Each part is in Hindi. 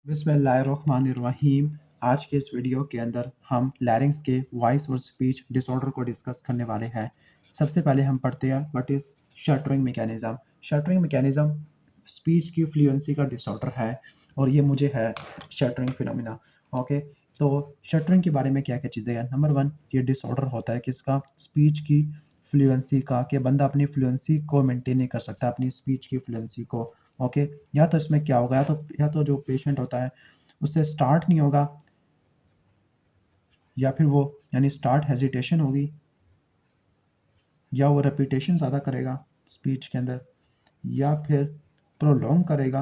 बिस्मिल्लाहिर्रहमानिर्रहीम। आज के इस वीडियो के अंदर हम लैरिंग्स के वॉइस और स्पीच डिसऑर्डर को डिस्कस करने वाले हैं। सबसे पहले हम पढ़ते हैं what is shuttering mechanism. Shuttering mechanism speech की फ्लुएंसी का डिसऑर्डर है और ये मुझे है शटरिंग फिनोमिना। ओके, तो शटरिंग के बारे में क्या क्या चीज़ें हैं। नंबर 1, ये डिसऑर्डर होता है किसका, स्पीच की फ्लुएंसी का, कि बंदा अपनी फ्लुएंसी को मेंटेन नहीं कर सकता, अपनी स्पीच की फ्लुएंसी को। ओके, या तो इसमें क्या होगा, या तो जो पेशेंट होता है उससे स्टार्ट नहीं होगा, या फिर वो यानी स्टार्ट हेजिटेशन होगी, या वो रेपिटेशन ज़्यादा करेगा स्पीच के अंदर, या फिर प्रोलॉन्ग करेगा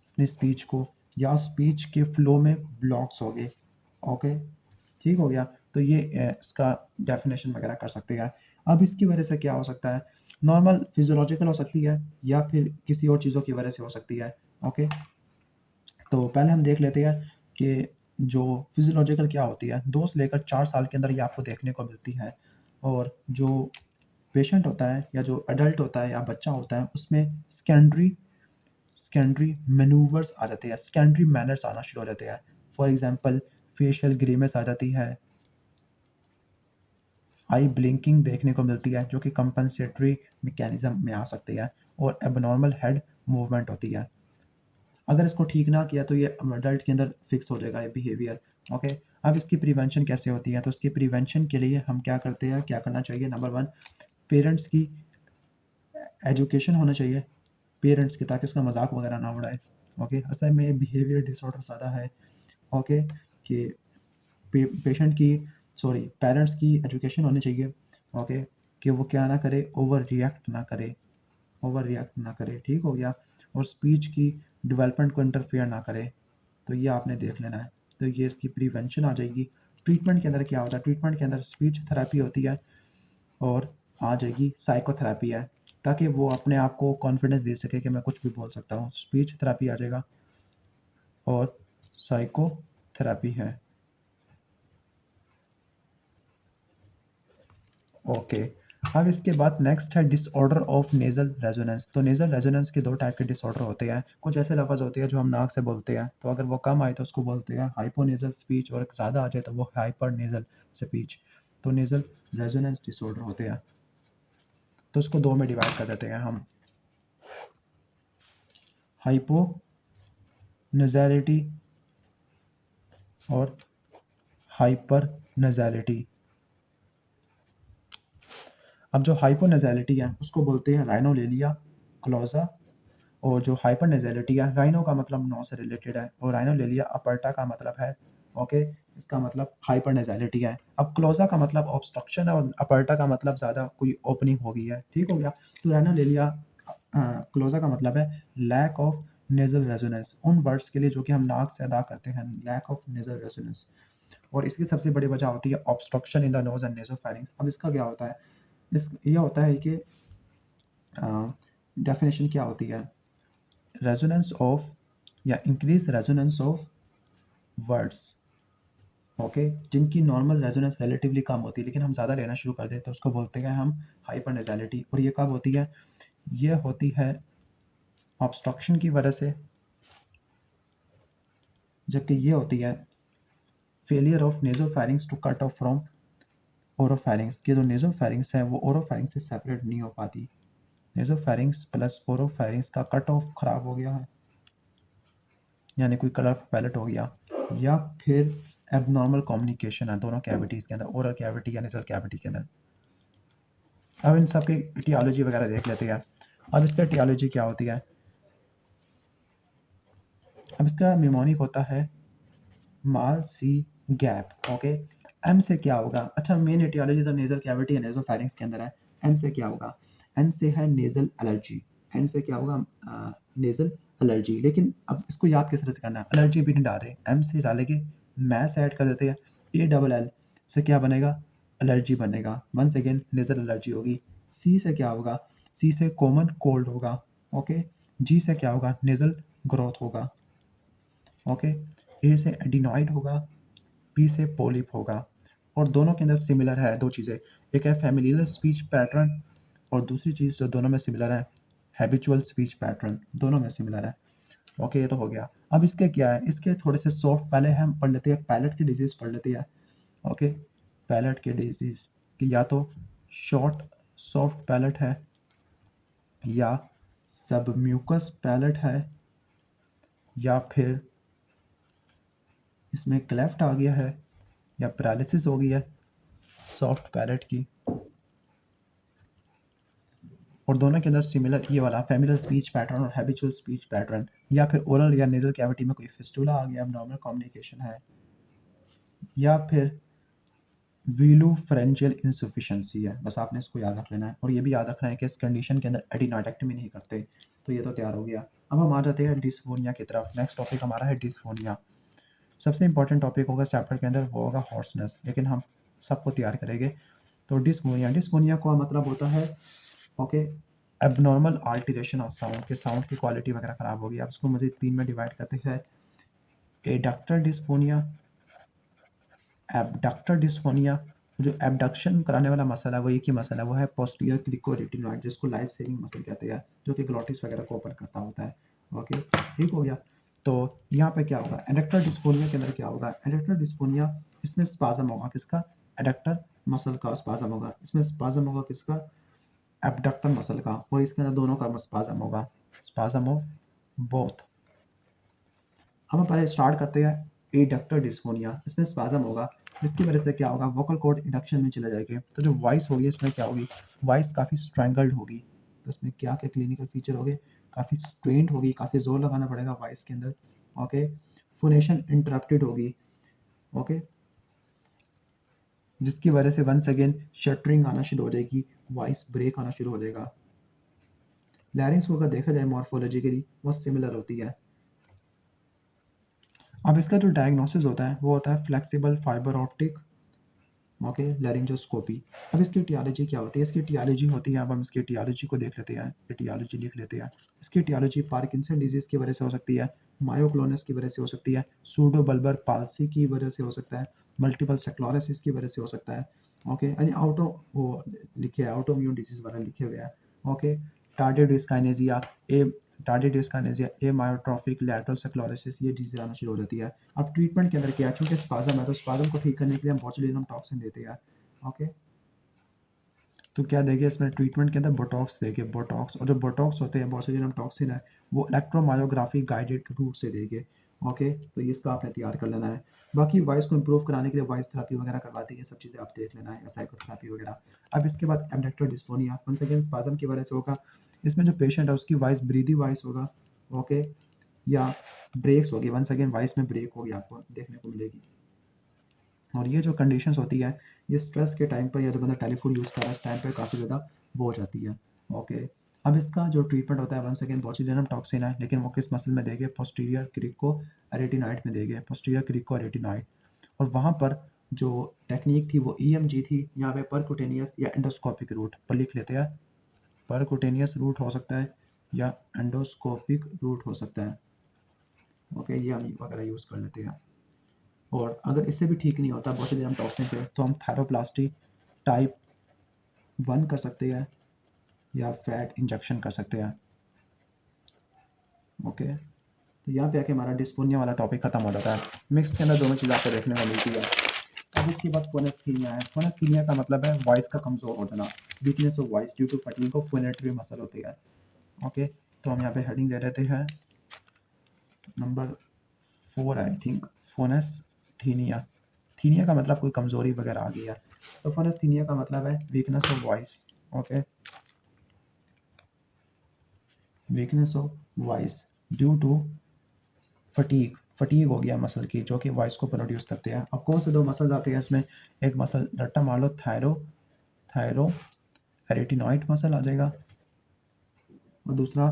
अपनी स्पीच को, या स्पीच के फ्लो में ब्लॉक्स हो गए। ओके, ठीक हो गया। तो ये इसका डेफिनेशन वगैरह कर सकते हैं। अब इसकी वजह से क्या हो सकता है, नॉर्मल फिजियोलॉजिकल हो सकती है या फिर किसी और चीज़ों की वजह से हो सकती है। ओके, तो पहले हम देख लेते हैं कि जो फिजियोलॉजिकल क्या होती है। 2 से लेकर 4 साल के अंदर ये आपको देखने को मिलती है, और जो पेशेंट होता है या जो एडल्ट होता है या बच्चा होता है उसमें सेकेंडरी मैनूवर्स आ जाते हैं, सेकेंडरी मैनर्स आना शुरू हो जाते हैं। फॉर एग्जांपल फेशियल ग्रीमेस आ जाती है, आई ब्लिंकिंग देखने को मिलती है जो कि कंपनसेटरी मैकेनिज्म में आ सकती है, और एबनॉर्मल हेड मूवमेंट होती है। अगर इसको ठीक ना किया तो ये अडल्ट के अंदर फिक्स हो जाएगा ये बिहेवियर। ओके, अब इसकी प्रिवेंशन कैसे होती है, तो इसकी प्रिवेंशन के लिए हम क्या करते हैं, क्या करना चाहिए। नंबर 1, पेरेंट्स की एजुकेशन होना चाहिए पेरेंट्स की, ताकि उसका मजाक वगैरह ना उड़ाए। ओके, असल में बिहेवियर डिसऑर्डर ज़्यादा है। ओके, कि पेशेंट की पेरेंट्स की एजुकेशन होनी चाहिए। ओके, कि वो क्या ना करे, ओवर रिएक्ट ना करे, ठीक हो गया। और स्पीच की डेवलपमेंट को इंटरफेयर ना करे। तो ये आपने देख लेना है। तो ये इसकी प्रिवेंशन आ जाएगी। ट्रीटमेंट के अंदर क्या होता है, ट्रीटमेंट के अंदर स्पीच थेरेपी होती है, और आ जाएगी साइकोथेरेपी है, ताकि वो अपने आप को कॉन्फिडेंस दे सके कि मैं कुछ भी बोल सकता हूँ। स्पीच थेरेपी आ जाएगा और साइकोथेरेपी है। ओके, अब इसके बाद नेक्स्ट है डिसऑर्डर ऑफ नेजल रेजोनेंस। तो नेजल रेजोनेंस के 2 टाइप के डिसऑर्डर होते हैं। कुछ ऐसे लफ्ज़ होते हैं जो हम नाक से बोलते हैं, तो अगर वो कम आए तो उसको बोलते हैं हाइपोनेजल स्पीच, और ज़्यादा आ जाए तो वो हाइपर नेजल स्पीच। तो नेजल रेजोनेंस डिसऑर्डर होते हैं। तो इसको 2 में डिवाइड कर देते हैं हम, हाइपो नेजैलिटी और हाइपर नेजैलिटी। अब जो हाइपर नेजैलिटी है उसको बोलते हैं राइनोलेलिया क्लोजा, और जो हाइपर नेजैलिटी है, राइनो का मतलब नौ से रिलेटेड है, और राइनोलेलिया अपर्टा का मतलब है। ओके, इसका मतलब हाइपर नेजैलिटी है। अब क्लोजा का मतलब ऑब्स्ट्रक्शन है, और अपर्टा का मतलब ज़्यादा कोई ओपनिंग हो गई है, ठीक हो गया। तो राइनोलेलिया क्लोजा का मतलब है लैक ऑफ नेजल रेजोनेंस, उन वर्ड्स के लिए जो कि हम नाक से अदा करते हैं, लैक ऑफ नेजल रेजोनेंस। और इसकी सबसे बड़ी वजह होती है obstruction in the nose and nasopharynx. अब इसका क्या होता है, ये होता है कि डेफिनेशन क्या होती है, रेजोनेंस ऑफ या increase resonance of words. Okay, जिनकी नॉर्मल रेजोनेंस रिलेटिवली कम होती है लेकिन हम ज़्यादा लेना शुरू कर दें तो उसको बोलते हैं हम हाइपर नेजैलिटी। और ये कब होती है, ये होती है ऑब्स्ट्रक्शन की वजह से, जबकि ये होती है failure of nasopharynx to cut off from oropharynx, के जो नेजोफैरिंग्स है वो ओरोफैरिंग्स से सेपरेट नहीं हो पाती। नेजोफैरिंग्स प्लस ओरोफैरिंग्स का कट ऑफ खराब हो गया है, यानी कोई कलर पैलेट हो गया, या फिर एबनॉर्मल कम्युनिकेशन है दोनों कैविटीज़ के अंदर, ओरल कैविटी या नेजल कैविटी के अंदर। अब इन सब की टियोलॉजी वगैरह देख लेते हैं। अब इसका टियोलॉजी क्या होती है, अब इसका निमोनिक होता है माल सी गैप। ओके, एम से क्या होगा, अच्छा मेन एटियोलॉजी तो नेजल कैविटी या नेजल फेरिंग्स के अंदर है। एन से क्या होगा, एन से है नेजल एलर्जी। एन से क्या होगा, नेजल एलर्जी। लेकिन अब इसको याद किस तरह से करना है, एलर्जी भी नहीं डाल रहे, एम से डालेंगे, मैस ऐड कर देते हैं, ए डबल एल से क्या बनेगा, एलर्जी बनेगा। वंस अगेन नेजल एलर्जी होगी। सी से क्या होगा, सी से कॉमन कोल्ड होगा। ओके, जी से क्या होगा, नेजल ग्रोथ होगा। ओके, ए से एडिनॉइड होगा, पी से पोलिप होगा। और दोनों के अंदर सिमिलर है 2 चीज़ें, एक है फैमिलियल स्पीच पैटर्न, और दूसरी चीज़ जो दोनों में सिमिलर है हैबिचुअल स्पीच पैटर्न, दोनों में सिमिलर है। ओके, ये तो हो गया। अब इसके क्या है, इसके थोड़े से सॉफ्ट, पहले हम पढ़ लेते हैं पैलेट की डिजीज पढ़ लेते हैं। ओके, पैलेट की डिजीज कि या तो शॉर्ट सॉफ्ट पैलेट है, या सब म्यूकस पैलेट है, या फिर इसमें क्लेफ्ट आ गया है, या पैरालिसिस हो गई है सॉफ्ट पैलेट की। और दोनों के अंदर सिमिलर ये वाला फेमिलियर स्पीच पैटर्न और हैबिचुअल स्पीच पैटर्न, या फिर ओरल या नेजल कैविटी में कोई फिस्टुला आ गया, एब्नॉर्मल कम्युनिकेशन है, या फिर वीलोफेरेंजियल इंसफिशिएंसी है। बस आपने इसको याद रख लेना है, और ये भी याद रखना है कि इस कंडीशन के अंदर एडिनोइडेक्टमी नहीं करते। तो ये तो तैयार हो गया। अब हम आ जाते हैं डिस्फोनिया की तरफ। नेक्स्ट टॉपिक हमारा है डिस्फोनिया। सबसे इंपॉर्टेंट टॉपिक होगा चैप्टर के अंदर, वो होगा हॉर्सनेस, लेकिन हम सबको तैयार करेंगे। तो डिस्फोनिया, डिस्फोनिया का मतलब होता है okay abnormal alteration of sound, के साउंड की क्वालिटी वगैरह खराब होगी। आप इसको मुझे 3 में डिवाइड करते हैं, एडक्टर डिस्फोनिया, एबडक्टर डिस्फोनिया। जो एबडक्शन कराने वाला मसल है वो एक ही मसल है, वो है पोस्टीरियर क्रिकोरेटिनॉइड, जिसको लाइफ सेविंग मसल कहते हैं, जो कि ग्लोटिस वगैरह को ओपन करता होता है। ओके, ठीक हो गया। तो यहाँ पे क्या होगा, एडक्टर डिस्फोनिया के अंदर क्या होगा, एडक्टर डिस्फोनिया, इसमें स्पाजम होगा किसका, एडक्टर मसल का स्पाजम होगा। इसमें स्पाजम होगा किसका, एबडक्टर मसल का, और इसके अंदर दोनों का स्पाजम होगा, स्पाजम ऑफ बोथ। हम पहले स्टार्ट करते हैं एडक्टर डिस्फोनिया। इसमें स्पाजम होगा, जिसकी वजह से क्या होगा, वोकल कॉर्ड इंडक्शन में चले जाएंगे, तो जो वॉइस होगी इसमें क्या होगी, वॉइस काफ़ी स्ट्रेंगल्ड होगी। तो इसमें क्या क्या क्लिनिकल फीचर होंगे, काफ़ी स्ट्रेंड होगी, काफ़ी जोर लगाना पड़ेगा वॉइस के अंदर। ओके, फोनेशन इंटरप्टेड होगी। ओके, जिसकी वजह से वंस अगेन शटरिंग आना शुरू हो जाएगी, वॉइस ब्रेक आना शुरू हो जाएगा। लैरिंग्स को अगर देखा जाए मॉर्फोलॉजिकली वो सिमिलर होती है। अब इसका जो डायग्नोसिस होता है वो होता है फ्लेक्सिबल फाइबर ऑप्टिक ओके लैरिंजोस्कोपी। अब इसकी टियोलॉजी क्या होती है, इसकी टियोलॉजी होती है, अब हम इसकी टियोलॉजी को देख लेते हैं, टियोलॉजी लिख लेते हैं। इसकी टियोलॉजी पार्किंसन डिजीज की वजह से हो सकती है, मायोक्लोनस की वजह से हो सकती है, सूडो बल्बर पाल्सी की वजह से हो सकता है, मल्टीपल स्क्लेरोसिस की वजह से हो सकता है। ओके, यानी आउटो वो लिखे है, ऑटोइम्यून डिजीज वाला लिखे हुए हैं। ओके, टार्डिव डिस्काइनेजिया, ए टार्डिव डिस्काइनेजिया, एमायोट्रोफिक लैटरल स्क्लेरोसिस, ये डिजीज आना शुरू हो जाती है। अब ट्रीटमेंट के अंदर क्या है, क्योंकि स्पाजम है तो स्पाजम को ठीक करने के लिए हम बोtulinum टॉक्सिन देते हैं। ओके, तो क्या देंगे इसमें ट्रीटमेंट के अंदर, बोटॉक्स देंगे, बोटॉक्स। और जो बोटॉक्स होते हैं, बोtulinum टॉक्सिन है, वो इलेक्ट्रोमायोग्राफी गाइडेड रूट से देंगे। ओके, तो इसका आपने तैयार कर लेना है। बाकी वॉइस को इंप्रूव कराने के लिए वॉइस थेरेपी वगैरह करवाती है, सब चीज़ें आप देख लेना है, या साइकोथेरेपी वगैरह। अब इसके बाद abductor dysphonia, once again spasm की वजह से होगा। इसमें जो पेशेंट है उसकी वॉइस ब्रीदी वॉइस होगा। ओके, या ब्रेक्स होगी, वंस अगेन वॉइस में ब्रेक होगी, आपको देखने को मिलेगी। और ये जो कंडीशंस होती है, ये स्ट्रेस के टाइम पर, या जो बंदा टेलीफोन यूज़ कर रहा है इस टाइम पर काफ़ी ज़्यादा वो हो जाती है। ओके, अब इसका जो ट्रीटमेंट होता है, वंस अगेन बोtulinum टॉक्सिन है, लेकिन वो किस मसल में देंगे, पोस्टीरियर क्रिको रेटिनॉइड में देंगे, पोस्टीरियर क्रिको रेटिनॉइड। और वहाँ पर जो टेक्निक थी वो ईएमजी थी, यहाँ पे परक्यूटेनियस या एंडोस्कोपिक रूट पर लिख लेते हैं। परक्यूटेनियस रूट हो सकता है या एंडोस्कोपिक रूट हो सकता है। ओके, ये हम वगैरह यूज़ कर लेते हैं। और अगर इससे भी ठीक नहीं होता बोtulinum टॉक्सिन से, तो हम थायरोप्लास्टी टाइप 1 कर सकते हैं, या फैट इंजेक्शन कर सकते हैं। ओके, तो यहाँ पे आके हमारा डिस्पोनिया वाला टॉपिक खत्म हो जाता है। मिक्स के अंदर दोनों चीज़ आपको देखने को मिलती है। अब इसके बाद फोनेस्थीनिया है। फोनेस्थीनिया का मतलब है वॉइस का कमजोर हो जाना, weakness of voice due to fatigue of phonatory muscle होती है। ओके, तो हम यहाँ पे हेडिंग दे देते हैं नंबर 4 आई थिंक, फोनेस्थीनिया। थीनिया का मतलब कोई कमजोरी वगैरह आ गई है, तो फोनेस्थीनिया का मतलब है weakness of voice. Okay, weakness of voice due to fatigue, fatigue हो गया मसल की, जो कि वॉइस को प्रोड्यूस करते हैं। अब कौन से दो मसल आते हैं इसमें, एक मसल रट्टा मान लो थायरो एरेटिनॉइड मसल आ जाएगा, और दूसरा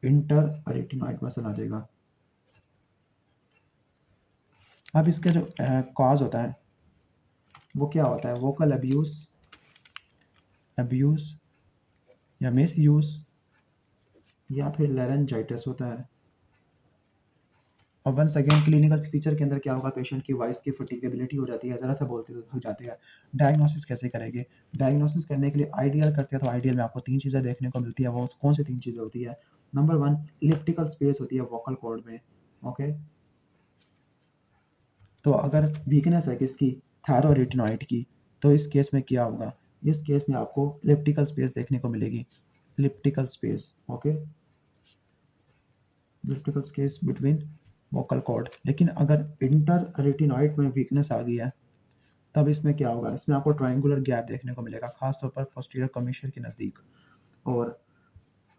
इंटर एरेटिनॉइड मसल आ जाएगा। अब इसके जो कॉज होता है वो क्या होता है, वोकल अब्यूज, अब्यूज या मिस यूज, या फिर लैरेंजाइटिस होता है। और वंस अगेन क्लिनिकल फीचर के अंदर क्या होगा, पेशेंट की वॉइस की फटीगेबिलिटी हो जाती है, ज़रा सा बोलते हो जाते हैं। डायग्नोसिस कैसे करेंगे, डायग्नोसिस करने के लिए आइडियल करते हैं, तो आइडियल में आपको 3 चीज़ें देखने को मिलती है। वो कौन सी 3 चीज़ें होती है, नंबर 1 इलिप्टिकल स्पेस होती है वोकल कॉर्ड में। ओके। तो अगर वीकनेस है किसकी, थायरोरेटिनॉइड की, तो इस केस में क्या होगा, इस केस में आपको इलिप्टिकल स्पेस देखने को मिलेगी, elliptical space, okay, elliptical space between vocal cord. लेकिन अगर इंटर रेटिनॉइड में वीकनेस आ गई है, तब इसमें क्या होगा, इसमें आपको ट्रायंगुलर गैप देखने को मिलेगा, खासतौर पर पोस्टीरियर कमीशन के नज़दीक। और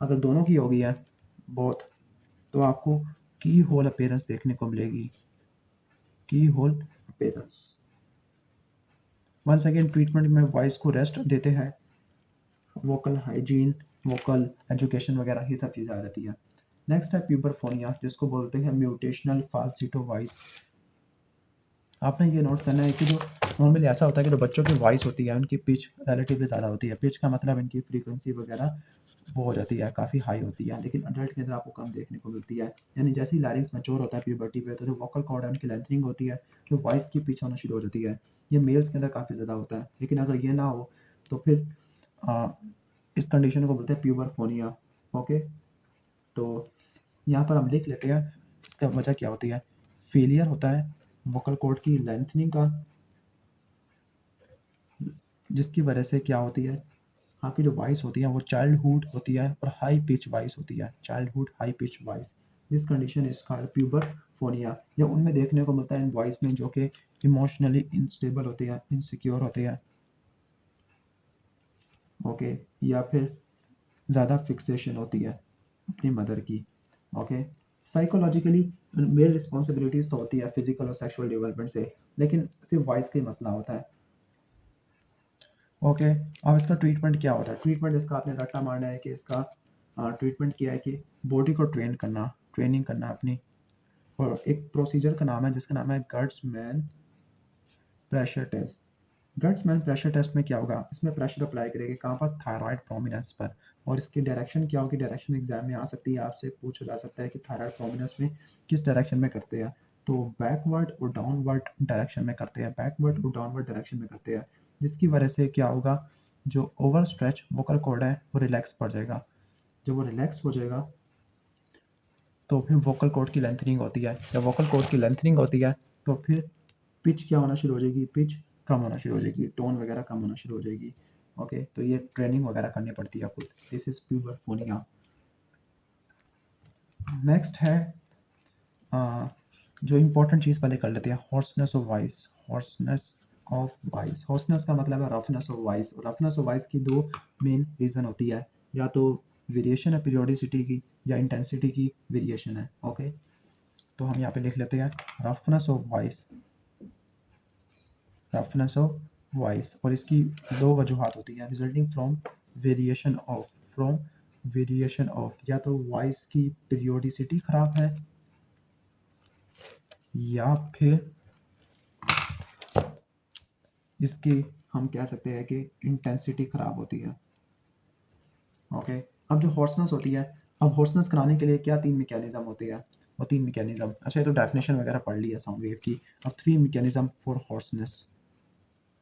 अगर दोनों की होगी है बोथ, तो आपको की होल अपीयरेंस देखने को मिलेगी, keyhole appearance. Once again treatment में वॉइस को रेस्ट देते हैं, वोकल हाइजीन, वोकल एजुकेशन वगैरह ये सब चीज़ें आ जाती है। नेक्स्ट है प्यूबरफोनिया, जिसको बोलते हैं म्यूटेशनल फाल्सिटो वॉइस। आपने ये नोट करना है कि जो नॉर्मली ऐसा होता है कि जो बच्चों की वॉइस होती है उनकी पिच रिलेटिवली ज़्यादा होती है, पिच का मतलब इनकी फ्रीक्वेंसी वगैरह वो हो जाती है, काफ़ी हाई होती है, लेकिन अडल्ट के अंदर आपको कम देखने को मिलती है। यानी जैसे ही लैरिंग्स मैच्योर होता है प्यूबर्टी पे, तो जो वोकल कॉर्ड है उनकी लेंथनिंग होती है, जो वॉइस की पिच होना शुरू हो जाती है। ये मेल्स के अंदर काफ़ी ज़्यादा होता है, लेकिन अगर ये ना हो तो फिर आ, इस कंडीशन को बोलते हैं प्यूबरफोनिया। ओके, तो यहाँ पर हम लिख लेते हैं इसका वजह क्या होती है। फेलियर होता है वोकल कॉर्ड की लेंथनिंग का, जिसकी वजह से क्या होती है, आपकी जो वॉइस होती है वो चाइल्डहुड होती है और हाई पिच वॉइस होती है, childhood high pitch voice. This condition is called puberphonia. यह उनमें देखने को मिलता है इन वॉइस में जो कि इमोशनली इनस्टेबल होते हैं, इनसिक्योर होते हैं, ओके, या फिर ज़्यादा फिक्सेशन होती है अपनी मदर की, ओके। साइकोलॉजिकली मेल रिस्पॉन्सिबिलिटीज तो होती है फिजिकल और सेक्सुअल डेवलपमेंट से, लेकिन सिर्फ वॉइस का ही मसला होता है, ओके। अब इसका ट्रीटमेंट क्या होता है, ट्रीटमेंट इसका आपने रट्टा मारना है कि इसका ट्रीटमेंट किया है कि बॉडी को ट्रेन करना, ट्रेनिंग करना अपनी। और एक प्रोसीजर का नाम है जिसका नाम है गर्ट्समैन प्रेशर टेस्ट। गर्ट्समैन प्रेशर टेस्ट में क्या होगा, इसमें प्रेशर अप्लाई करेंगे कहाँ पर, थायराइड प्रोमिनेंस पर। और इसकी डायरेक्शन क्या होगी, डायरेक्शन एग्जाम में आ सकती है, आपसे पूछा जा सकता है कि थायराइड प्रोमिनेंस में किस डायरेक्शन में करते हैं, तो बैकवर्ड और डाउनवर्ड डायरेक्शन में करते हैं, बैकवर्ड और डाउनवर्ड डायरेक्शन में करते हैं, जिसकी वजह से क्या होगा, जो ओवर स्ट्रेच वोकल कॉर्ड है वो रिलैक्स पड़ जाएगा। जब वो रिलैक्स हो जाएगा तो फिर वोकल कॉर्ड की लेंथनिंग होती है, जब वोकल कॉर्ड की लेंथनिंग होती है तो फिर पिच क्या होना शुरू हो जाएगी, पिच कम होना शुरू हो जाएगी, टोन वगैरह कम होना शुरू हो जाएगी, ओके। तो ये ट्रेनिंग वगैरह करनी पड़ती है आपको। This is प्यूबरफोनिया। नेक्स्ट है जो इम्पोर्टेंट चीज़ पहले कर लेते हैं, hoarseness of voice. Hoarseness of voice, hoarseness का मतलब है roughness of voice. Roughness of voice की दो मेन रीज़न होती है, या तो वेरिएशन है पीरियोडिसिटी की, या इंटेंसिटी की वेरिएशन है, ओके। तो हम यहाँ पे लिख लेते हैं roughness of voice, roughness of voice. और इसकी दो वजूहत होती हैं, resulting from variation of, from variation of, या तो वॉइस की पीरियोडिसिटी खराब है, या फिर इसकी हम कह सकते हैं कि इंटेंसिटी खराब होती है, ओके। अब जो हॉर्सनेस होती है, अब हॉर्सनेस कराने के लिए क्या तीन मैकेनिज्म होते हैं, वो तीन मैकेनिज्म, अच्छा ये तो डेफिनेशन वगैरह पढ़ ली है साउंड वेव की। अब थ्री मैकेनिज्म फॉर हॉर्सनेस,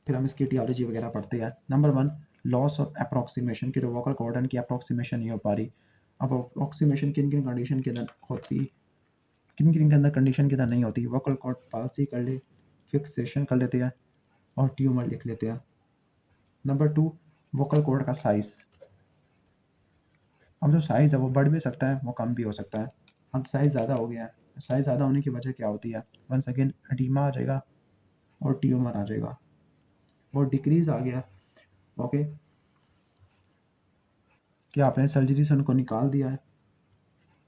फिर हम इसकी टियोलॉजी वगैरह पढ़ते हैं। Number one, loss of approximation, कि जो वोकल कॉर्ड की अप्रॉक्सीमेशन नहीं हो पा रही। अब अप्रॉक्सीमेशन किन किन कंडीशन के अंदर होती, किन किन के अंदर कंडीशन के अंदर नहीं होती, वोकल कॉर्ड पाल्सी कर ले, फिक्सेशन कर लेते हैं, और ट्यूमर लिख लेते हैं। नंबर टू, वोकल कॉर्ड का साइज। अब जो साइज़ है वो बढ़ भी सकता है, वो कम भी हो सकता है। अब साइज़ ज़्यादा हो गया है, साइज़ ज़्यादा होने की वजह क्या होती है, वंस अगेन एडीमा आ जाएगा और ट्यूमर आ जाएगा। और डिक्रीज आ गया, ओके, कि आपने सर्जरी से उनको निकाल दिया है,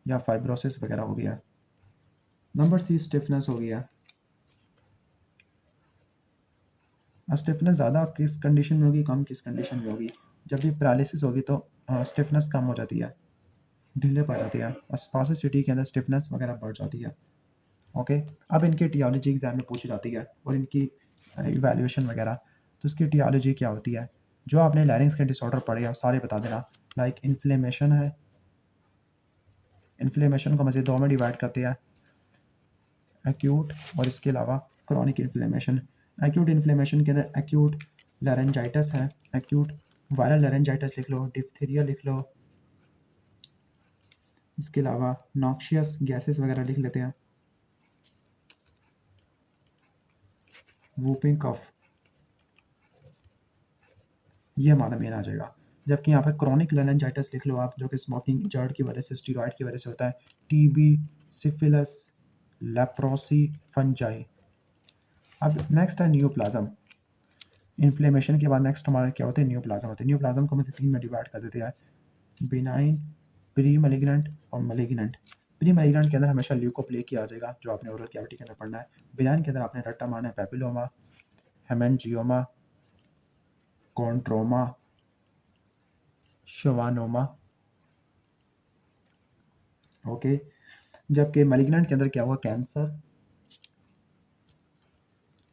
या फाइब्रोसिस वगैरह हो गया है। नंबर थ्री, स्टिफनेस हो गया। स्टिफनेस ज़्यादा किस कंडीशन में होगी, कम किस कंडीशन में होगी, जब भी पैरालिसिस होगी तो स्टिफनेस कम हो जाती है, ढीले पड़ जाती है, और स्पास्टिसिटी के अंदर स्टिफनेस वगैरह बढ़ जाती है, ओके। अब इनकी टियोलॉजी एग्जाम में पूछी जाती है, और इनकी इवैल्यूएशन वगैरह। तो इसकी टियोलॉजी क्या होती है, जो आपने लैरिंग्स के डिसऑर्डर पढ़े हैं सारे बता देना। लाइक इन्फ्लेमेशन है, इन्फ्लेमेशन को मज़ीद दो में डिवाइड करते हैं, एक्यूट और इसके अलावा क्रॉनिक इन्फ्लेमेशन। एक्यूट इन्फ्लेमेशन के अंदर एक्यूट लैरेंजाइटिस है, एक्यूट वायरल लैरेंजाइटिस लिख लो, डिप्थीरिया लिख लो, इसके अलावा नॉक्शियस गैसेस वगैरह लिख लेते हैं, वूपिंग कफ, ये हमारा मेन आ जाएगा। जबकि यहाँ पे क्रोनिक लेनिंजाइटिस लिख लो आप, जो कि स्मोकिंग जर्ड की वजह से, स्टीरॉयड की वजह से होता है। TB, syphilis, leprosy, fungi. अब नेक्स्ट है न्यूप्लाज्म। इन्फ्लेमेशन के बाद नेक्स्ट हमारा क्या होता है, न्यूप्लाज्म होता है। न्यूप्लाज्म को हम 3 में डिवाइड कर देते हैं, बिनाइन, प्री मैलिग्नेंट और मैलिग्नेंट। प्री मैलिग्नेंट के अंदर हमेशा ल्यूकोप्लेकिया आ जाएगा, जो आपने ओरल कैविटी के अंदर पढ़ना है। बिनाइन के अंदर आपने रट्टा मारना है पेपिलोमा, हेमेंजियोमा, कॉन्ट्रोमा, शवानोमा। ओके। जबकि मैलिग्नेंट के अंदर क्या हुआ, कैंसर,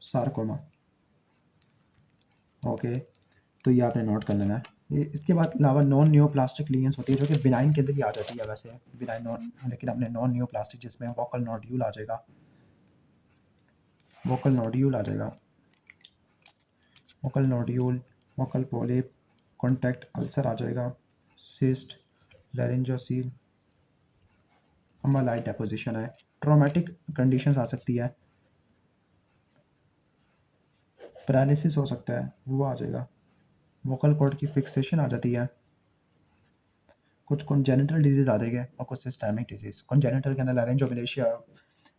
सार्कोमा। ओके, तो ये आपने नोट कर लेना है। इसके बाद अलावा नॉन न्यूप्लास्टिक लीजन्स होती है, जो कि बिनाइन के अंदर ही आ जाती है वैसे, बिनाइन नॉन, लेकिन अपने नॉन न्यूप्लास्टिक जिसमें वोकल नोड्यूल आ जाएगा, वोकल नोड्यूल आ जाएगा, vocal nodule, vocal polyp, contact ulcer आ जाएगा, सिस्ट, लैरिंजोसील, अमालाइट डेपोजिशन है। ट्रॉमेटिक कंडीशंस आ सकती है, पैरालिसिस हो सकता है, वो आ जाएगा। वोकल कॉर्ड की फिक्सेशन आ जाती है। कुछ कॉन्जेनिटल डिजीज आ जाएंगे और कुछ सिस्टेमिक डिजीज। कॉन्जेनिटल के अंदर लैरिंजोमेलेशिया,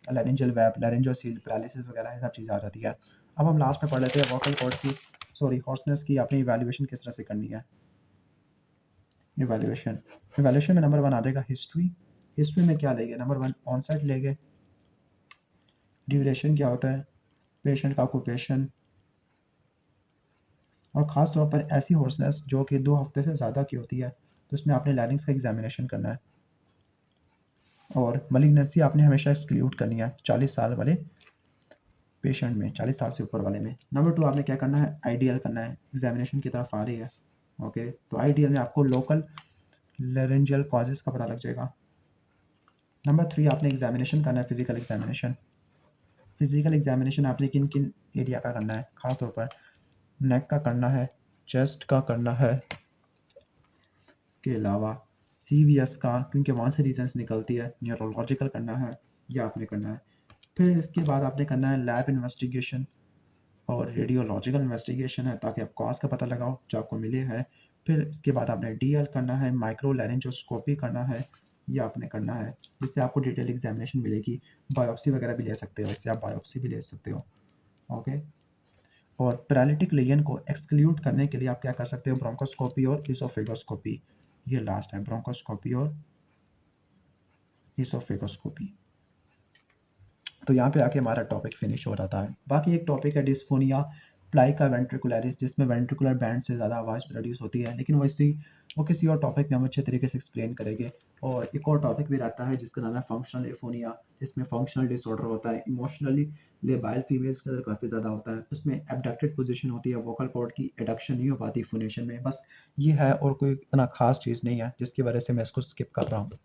लैरिंजियल वैप, लैरिंजोसील, पैरालिसिस वगैरह ये सब चीज़ें आ जाती है। अब हम लास्ट में पढ़ लेते हैं वोकल कॉर्ड की, सॉरी हॉर्सनेस की अपनी इवैल्यूएशन किस तरह से करनी है। इवैल्यूएशन, इवैल्यूएशन में नंबर 1 आ जाएगा हिस्ट्री। हिस्ट्री में क्या लेंगे, नंबर 1 ऑनसेट लेंगे, ड्यूरेशन क्या होता है, पेशेंट का ऑक्यूपेशन, और ख़ास तौर पर ऐसी हॉर्सनेस जो कि 2 हफ्ते से ज़्यादा की होती है, तो उसमें आपने लैरिंक्स का एग्जामिनेशन करना है। और मलिग्नेंसी आपने हमेशा एक्सक्लूड करनी है 40 साल वाले पेशेंट में, 40 साल से ऊपर वाले में। नंबर 2 आपने क्या करना है, आईडीएल करना है, एग्जामिनेशन की तरफ आ रही है। ओके, तो आईडीएल में आपको लोकल लेरेंजियल कॉजेज का पता लग जाएगा। नंबर 3 आपने एग्जामिनेशन करना है, फिजिकल एग्जामिनेशन। फिजिकल एग्जामिनेशन आपने किन किन एरिया का करना है, खास तौर पर नेक का करना है, चेस्ट का करना है, इसके अलावा सीवीएस का, क्योंकि वहाँ से रीजन्स निकलती है, न्यूरोलॉजिकल करना है, यह आपने करना है। फिर इसके बाद आपने करना है लैब इन्वेस्टिगेशन और रेडियोलॉजिकल इन्वेस्टिगेशन है, ताकि आप कॉज का पता लगाओ जो आपको मिले है। फिर इसके बाद आपने डीएल करना है, माइक्रो लैरिंजोस्कोपी करना है, ये आपने करना है, जिससे आपको डिटेल एग्जामिनेशन मिलेगी। बायोप्सी वगैरह भी ले सकते हो, इससे आप बायोप्सी भी ले सकते हो। ओके। और पैरालिटिक लीजन को एक्सक्लूड करने के लिए आप क्या कर सकते हो, ब्रोंकोस्कोपी और इसोफेगोस्कोपी। ये लास्ट है, ब्रोंकोस्कोपी और इसोफेगोस्कोपी। तो यहाँ पे आके हमारा टॉपिक फिनिश हो जाता है। बाकी एक टॉपिक है डिस्फोनिया प्लाइका वेंट्रिकुलरिस, जिसमें वेंट्रिकुलर बैंड से ज़्यादा आवाज़ प्रोड्यूस होती है, लेकिन वो किसी और टॉपिक में हम अच्छे तरीके से एक्सप्लेन करेंगे। और एक और टॉपिक भी रहता है जिसका नाम है फंक्शनल एफोनिया, जिसमें फंक्शनल डिसऑर्डर होता है, इमोशनली लेबाइल फीमेल्स के अंदर काफ़ी ज़्यादा होता है। उसमें एबडक्टेड पोजीशन होती है, वोकल कॉर्ड की एडक्शन नहीं हो पाती फोनेशन में। बस ये है, और कोई इतना खास चीज़ नहीं है जिसकी वजह से मैं इसको स्किप कर रहा हूँ।